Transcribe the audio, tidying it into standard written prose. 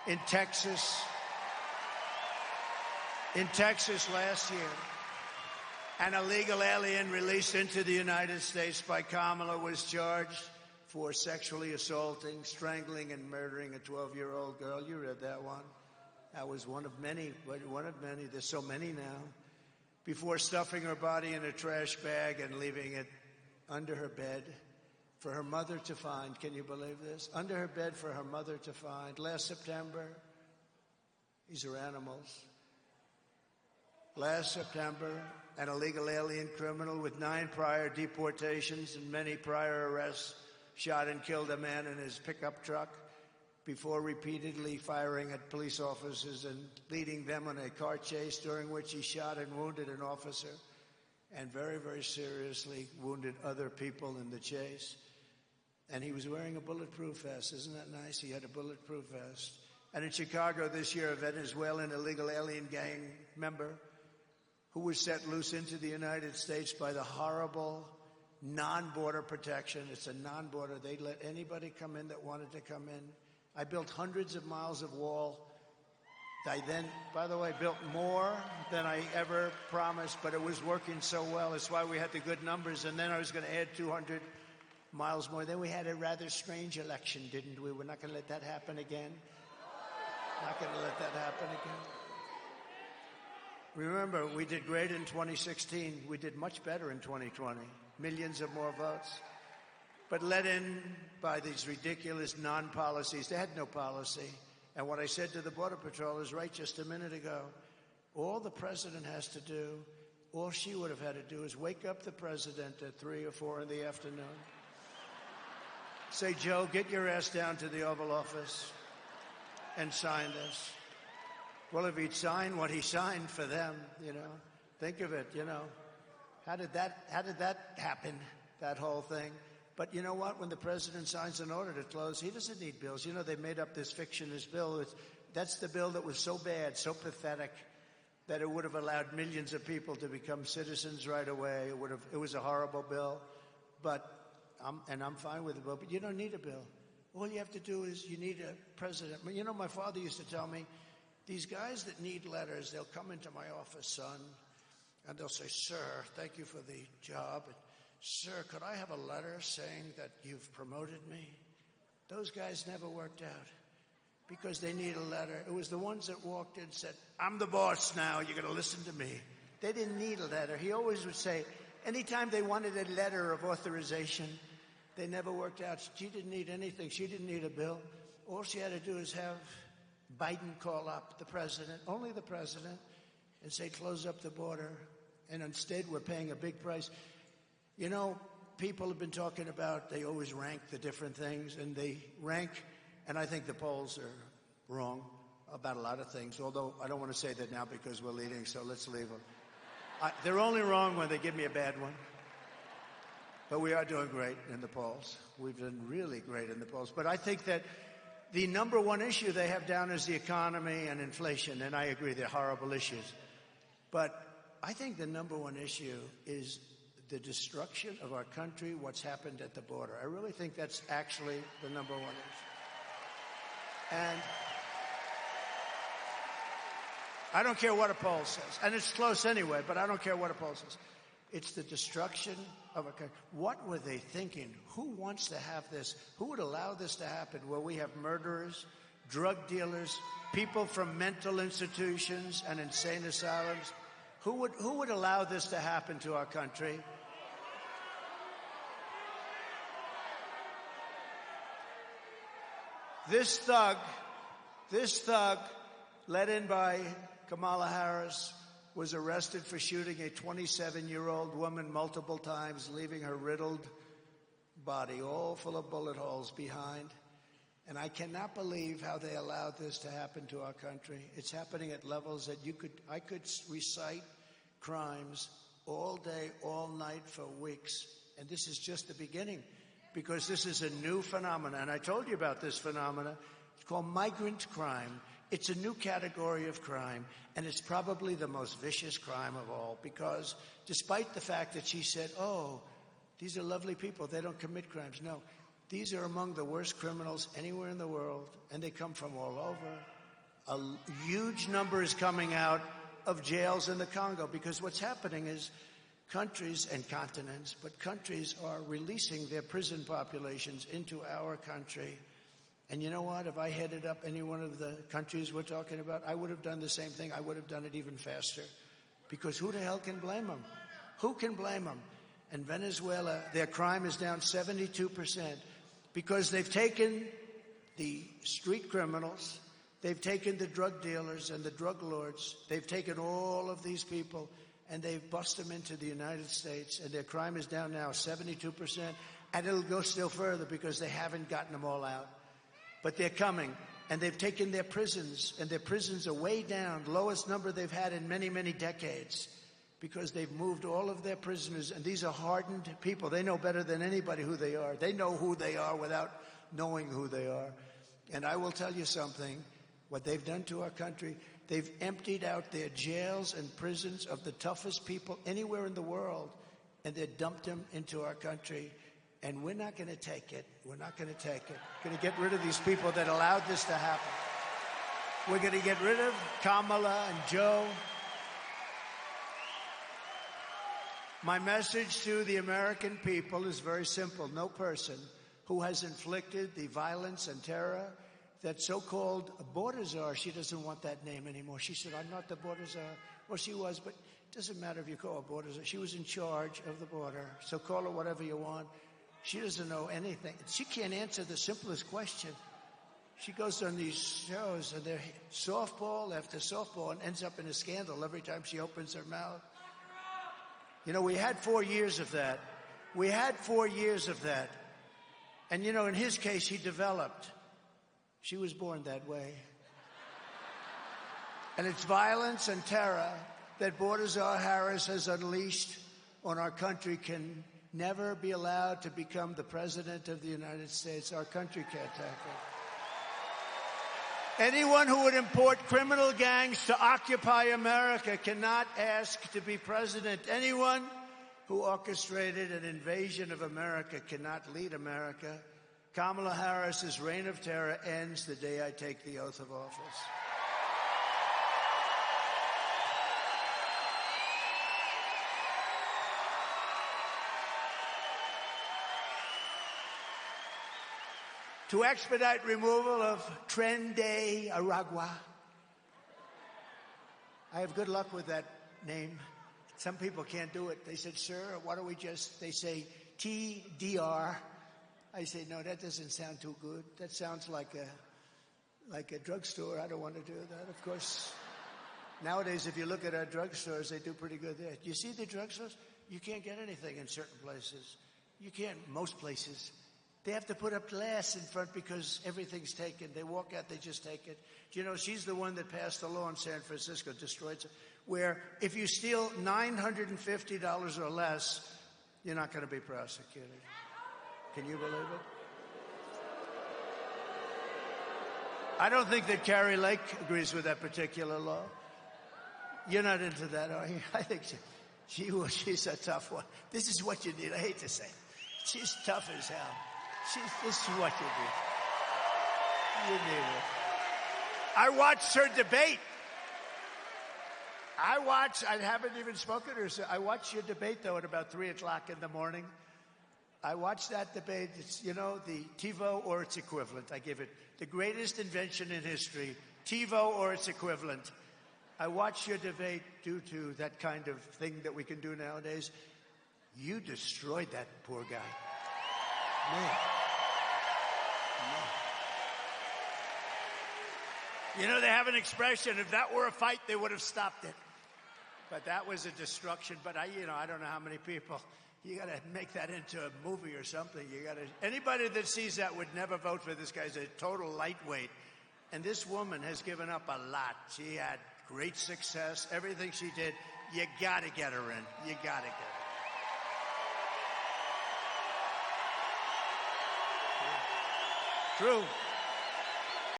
In Texas last year, an illegal alien released into the United States by Kamala was charged for sexually assaulting, strangling, and murdering a 12-year-old girl. You read that one. That was one of many. There's so many now. Before stuffing her body in a trash bag and leaving it under her bed for her mother to find. Can you believe this? Under her bed for her mother to find. Last September, these are animals. Last September, an illegal alien criminal with 9 prior deportations and many prior arrests shot and killed a man in his pickup truck before repeatedly firing at police officers and leading them on a car chase during which he shot and wounded an officer and very, very seriously wounded other people in the chase. And he was wearing a bulletproof vest. Isn't that nice? He had a bulletproof vest. And in Chicago this year, a Venezuelan illegal alien gang member who was set loose into the United States by the horrible non-border protection. It's a non-border. They let anybody come in that wanted to come in. I built hundreds of miles of wall. I then, by the way, built more than I ever promised, but it was working so well. That's why we had the good numbers. And then I was going to add 200 miles more. Then we had a rather strange election, didn't we? We're not going to let that happen again. Not going to let that happen again. Remember, we did great in 2016. We did much better in 2020. Millions of more votes. But led in by these ridiculous non-policies. They had no policy. And what I said to the Border Patrol is right just a minute ago. All the president has to do, all she would have had to do is wake up the president at 3 or 4 in the afternoon. Say, Joe, get your ass down to the Oval Office and sign this. Well, if he'd signed what he signed for them, think of it, How did that happen, that whole thing? But you know what? When the president signs an order to close, he doesn't need bills. They made up this fictitious bill. That's the bill that was so bad, so pathetic, that it would have allowed millions of people to become citizens right away. It was a horrible bill. And I'm fine with the bill, but you don't need a bill. All you have to do is you need a president. My father used to tell me, these guys that need letters, they'll come into my office, son, and they'll say, sir, thank you for the job. Sir, could I have a letter saying that you've promoted me? Those guys never worked out because they need a letter. It was the ones that walked in and said, I'm the boss now, you're going to listen to me. They didn't need a letter. He always would say, anytime they wanted a letter of authorization, they never worked out. She didn't need anything. She didn't need a bill. All she had to do is have Biden call up the president, only the president, and say, close up the border. And instead, we're paying a big price. People have been talking about, they always rank the different things, and they rank, and I think the polls are wrong about a lot of things, although I don't want to say that now because we're leading, so let's leave them. They're only wrong when they give me a bad one. But we are doing great in the polls. We've done really great in the polls. But I think that the number one issue they have down is the economy and inflation, and I agree, they're horrible issues. But I think the number one issue is the destruction of our country, what's happened at the border. I really think that's actually the number one issue. And I don't care what a poll says. And it's close anyway, but I don't care what a poll says. It's the destruction of a country. What were they thinking? Who wants to have this? Who would allow this to happen where we have murderers, drug dealers, people from mental institutions and insane asylums? Who would allow this to happen to our country? This thug, led in by Kamala Harris, was arrested for shooting a 27-year-old woman multiple times, leaving her riddled body all full of bullet holes behind. And I cannot believe how they allowed this to happen to our country. It's happening at levels that I could recite crimes all day, all night for weeks. And this is just the beginning, because this is a new phenomenon. And I told you about this phenomenon. It's called migrant crime. It's a new category of crime, and it's probably the most vicious crime of all, because despite the fact that she said, oh, these are lovely people, they don't commit crimes. No, These are among the worst criminals anywhere in the world, and they come from all over. A huge number is coming out of jails in the Congo, because what's happening is countries and continents, but countries are releasing their prison populations into our country. And you know what? If I headed up any one of the countries we're talking about, I would have done the same thing. I would have done it even faster. Because who the hell can blame them? Who can blame them? In Venezuela, their crime is down 72% because they've taken the street criminals, they've taken the drug dealers and the drug lords, they've taken all of these people and they've busted them into the United States, and their crime is down now 72%, and it'll go still further because they haven't gotten them all out. But they're coming, and they've taken their prisons, and their prisons are way down, lowest number they've had in many, many decades, because they've moved all of their prisoners, and these are hardened people. They know better than anybody who they are. They know who they are without knowing who they are. And I will tell you something, what they've done to our country, they've emptied out their jails and prisons of the toughest people anywhere in the world, and they dumped them into our country. And we're not going to take it. We're not going to take it. We're going to get rid of these people that allowed this to happen. We're going to get rid of Kamala and Joe. My message to the American people is very simple. No person who has inflicted the violence and terror that so-called border czar, she doesn't want that name anymore. She said, I'm not the border czar. Well, she was, but it doesn't matter if you call her border czar. She was in charge of the border, so call her whatever you want. She doesn't know anything. She can't answer the simplest question. She goes on these shows, and they're softball after softball, and ends up in a scandal every time she opens her mouth. You know, we had 4 years of that. We had 4 years of that. And, you know, in his case, he developed. She was born that way. And it's violence and terror that border czar Harris has unleashed on our country can never be allowed to become the president of the United States. Our country can't take it. Anyone who would import criminal gangs to occupy America cannot ask to be president. Anyone who orchestrated an invasion of America cannot lead America. Kamala Harris's reign of terror ends the day I take the oath of office. To expedite removal of Tren de Aragua. I have good luck with that name. Some people can't do it. They said, sir, why don't we just, they say TDR. I say, no, that doesn't sound too good. That sounds like a drugstore. I don't want to do that. Of course, nowadays, if you look at our drugstores, they do pretty good there. You see the drugstores? You can't get anything in certain places. You can't, most places. They have to put up glass in front because everything's taken. They walk out, they just take it. You know, she's the one that passed the law in San Francisco, destroyed it, where if you steal $950 or less, you're not going to be prosecuted. Can you believe it? I don't think that Carrie Lake agrees with that particular law. You're not into that, are you? I think she's a tough one. This is what you need. I hate to say it. She's tough as hell. This is what you need. You need it. I watched her debate. I haven't even spoken to her. So I watched your debate, though, at about 3 o'clock in the morning. I watched that debate. It's, you know, the TiVo or its equivalent. I give it the greatest invention in history, TiVo or its equivalent. I watched your debate due to that kind of thing that we can do nowadays. You destroyed that poor guy. Man. You know, they have an expression, if that were a fight, they would have stopped it. But that was a destruction. But I don't know how many people. You got to make that into a movie or something. Anybody that sees that would never vote for this guy's a total lightweight. And this woman has given up a lot. She had great success. Everything she did, you got to get her in. You got to get her. True.